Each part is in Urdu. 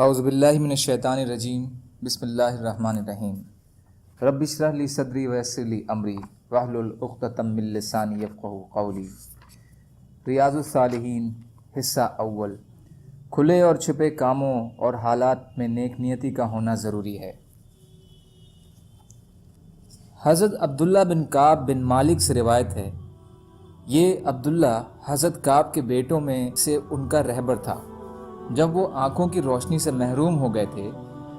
اعوذ باللہ من الشیطان الرجیم، بسم اللہ الرحمن الرحیم۔ رب اشرح لی صدری ویسر لی امری واحلل عقدۃ من لسانی یفقہوا قولی۔ ریاض الصالحین حصہ اول۔ کھلے اور چھپے کاموں اور حالات میں نیک نیتی کا ہونا ضروری ہے۔ حضرت عبداللہ بن کعب بن مالک سے روایت ہے، یہ عبداللہ حضرت کعب کے بیٹوں میں سے ان کا رہبر تھا۔ جب وہ آنکھوں کی روشنی سے محروم ہو گئے تھے،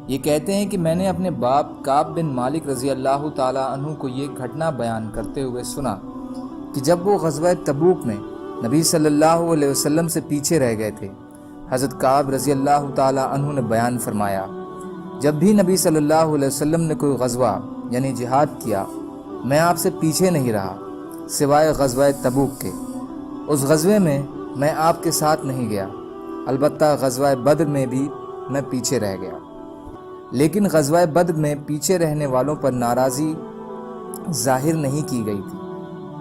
یہ کہتے ہیں کہ میں نے اپنے باپ کعب بن مالک رضی اللہ تعالیٰ عنہ کو یہ گھٹنا بیان کرتے ہوئے سنا کہ جب وہ غزوہ تبوک میں نبی صلی اللہ علیہ وسلم سے پیچھے رہ گئے تھے، حضرت کعب رضی اللہ تعالیٰ عنہ نے بیان فرمایا، جب بھی نبی صلی اللہ علیہ وسلم نے کوئی غزوہ یعنی جہاد کیا، میں آپ سے پیچھے نہیں رہا سوائے غزوہ تبوک کے۔ اس غزوے میں آپ کے ساتھ نہیں گیا، البتہ غزوہ بدر میں بھی میں پیچھے رہ گیا، لیکن غزوہ بدر میں پیچھے رہنے والوں پر ناراضی ظاہر نہیں کی گئی تھی۔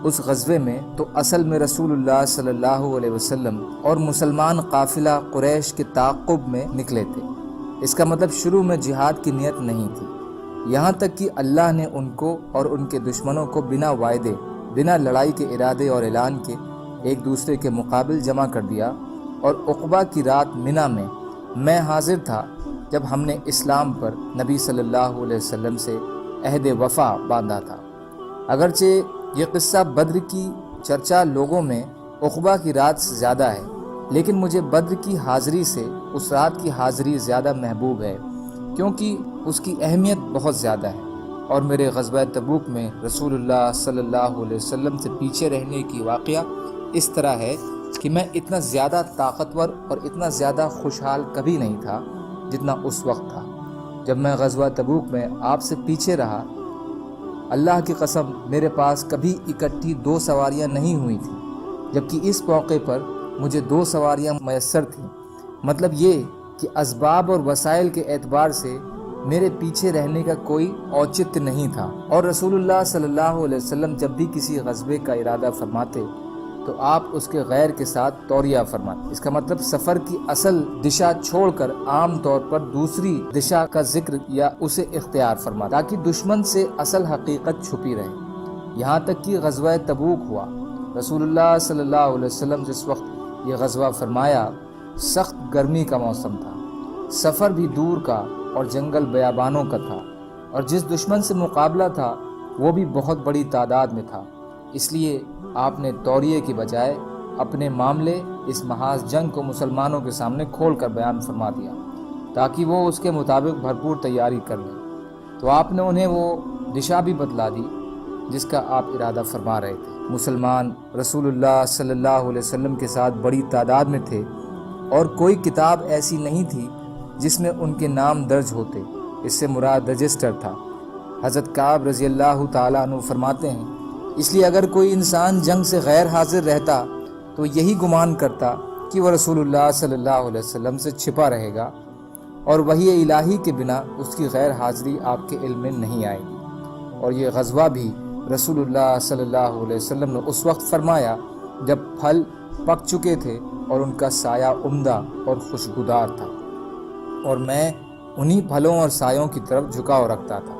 اس غزوے میں تو اصل میں رسول اللہ صلی اللہ علیہ وسلم اور مسلمان قافلہ قریش کے تعاقب میں نکلے تھے۔ اس کا مطلب شروع میں جہاد کی نیت نہیں تھی، یہاں تک کہ اللہ نے ان کو اور ان کے دشمنوں کو بنا وعدے، بنا لڑائی کے ارادے اور اعلان کے ایک دوسرے کے مقابل جمع کر دیا۔ اور عقبہ کی رات منی میں حاضر تھا جب ہم نے اسلام پر نبی صلی اللہ علیہ وسلم سے عہد وفا باندھا تھا۔ اگرچہ یہ قصہ بدر کی چرچا لوگوں میں عقبہ کی رات سے زیادہ ہے، لیکن مجھے بدر کی حاضری سے اس رات کی حاضری زیادہ محبوب ہے، کیونکہ اس کی اہمیت بہت زیادہ ہے۔ اور میرے غزوہ تبوک میں رسول اللہ صلی اللہ علیہ وسلم سے پیچھے رہنے کی واقعہ اس طرح ہے کہ میں اتنا زیادہ طاقتور اور اتنا زیادہ خوشحال کبھی نہیں تھا جتنا اس وقت تھا جب میں غزوہ تبوک میں آپ سے پیچھے رہا۔ اللہ کی قسم، میرے پاس کبھی اکٹھی 2 سواریاں نہیں ہوئی تھیں، جبکہ اس موقع پر مجھے 2 سواریاں میسر تھیں۔ مطلب یہ کہ اسباب اور وسائل کے اعتبار سے میرے پیچھے رہنے کا کوئی اوچت نہیں تھا۔ اور رسول اللہ صلی اللہ علیہ وسلم جب بھی کسی غزوے کا ارادہ فرماتے تو آپ اس کے غیر کے ساتھ توریہ فرماتے۔ اس کا مطلب سفر کی اصل دشا چھوڑ کر عام طور پر دوسری دشا کا ذکر یا اسے اختیار فرماتے، تاکہ دشمن سے اصل حقیقت چھپی رہے۔ یہاں تک کہ غزوہ تبوک ہوا، رسول اللہ صلی اللہ علیہ وسلم جس وقت یہ غزوہ فرمایا، سخت گرمی کا موسم تھا، سفر بھی دور کا اور جنگل بیابانوں کا تھا، اور جس دشمن سے مقابلہ تھا وہ بھی بہت بڑی تعداد میں تھا۔ اس لیے آپ نے توریے کی بجائے اپنے معاملے اس محاذ جنگ کو مسلمانوں کے سامنے کھول کر بیان فرما دیا، تاکہ وہ اس کے مطابق بھرپور تیاری کر لیں۔ تو آپ نے انہیں وہ دشا بھی بتلا دی جس کا آپ ارادہ فرما رہے تھے۔ مسلمان رسول اللہ صلی اللہ علیہ وسلم کے ساتھ بڑی تعداد میں تھے، اور کوئی کتاب ایسی نہیں تھی جس میں ان کے نام درج ہوتے، اس سے مراد رجسٹر تھا۔ حضرت کعب رضی اللہ تعالیٰ عنہ فرماتے ہیں، اس لیے اگر کوئی انسان جنگ سے غیر حاضر رہتا تو یہی گمان کرتا کہ وہ رسول اللہ صلی اللہ علیہ وسلم سے چھپا رہے گا، اور وحی الہی کے بنا اس کی غیر حاضری آپ کے علم میں نہیں آئے گی۔ اور یہ غزوہ بھی رسول اللہ صلی اللہ علیہ وسلم نے اس وقت فرمایا جب پھل پک چکے تھے اور ان کا سایہ عمدہ اور خوشبودار تھا، اور میں انہی پھلوں اور سایوں کی طرف جھکاؤ رکھتا تھا۔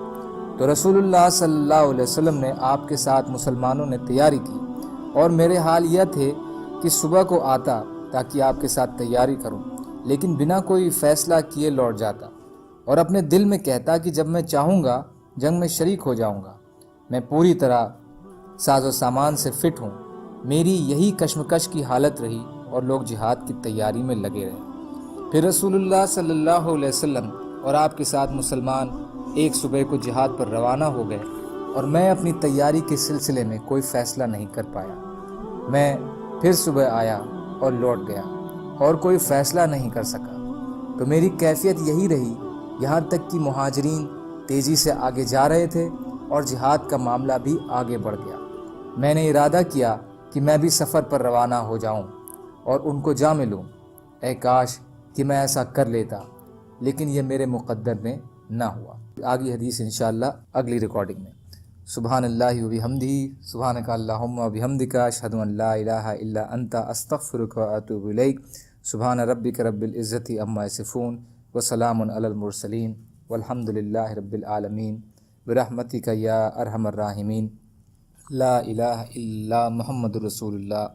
تو رسول اللہ صلی اللہ علیہ وسلم نے آپ کے ساتھ مسلمانوں نے تیاری کی، اور میرے حال یہ تھے کہ صبح کو آتا تاکہ آپ کے ساتھ تیاری کروں، لیکن بنا کوئی فیصلہ کیے لوٹ جاتا، اور اپنے دل میں کہتا کہ جب میں چاہوں گا جنگ میں شریک ہو جاؤں گا۔ میں پوری طرح ساز و سامان سے فٹ ہوں۔ میری یہی کشمکش کی حالت رہی، اور لوگ جہاد کی تیاری میں لگے رہے۔ پھر رسول اللہ صلی اللہ علیہ وسلم اور آپ کے ساتھ مسلمان ایک صبح کو جہاد پر روانہ ہو گئے، اور میں اپنی تیاری کے سلسلے میں کوئی فیصلہ نہیں کر پایا۔ میں پھر صبح آیا اور لوٹ گیا، اور کوئی فیصلہ نہیں کر سکا۔ تو میری کیفیت یہی رہی، یہاں تک کہ مہاجرین تیزی سے آگے جا رہے تھے اور جہاد کا معاملہ بھی آگے بڑھ گیا۔ میں نے ارادہ کیا کہ میں بھی سفر پر روانہ ہو جاؤں اور ان کو جا ملوں۔ اے کاش کہ میں ایسا کر لیتا، لیکن یہ میرے مقدر میں نہ ہوا۔ آگی حدیث انشاءاللہ اگلی ریکارڈنگ میں۔ سبحان اللہ و بحمدہ، سبحانک اللہم و بحمدک، اشہد ان لا الہ الا انت، استغفرک و اتوب الیک۔ سبحان ربک رب العزت عما یصفون، وسلام علی المرسلین والحمد للہ رب العالمین برحمتک یا ارحم الراحمین لا الہ الا محمد رسول اللہ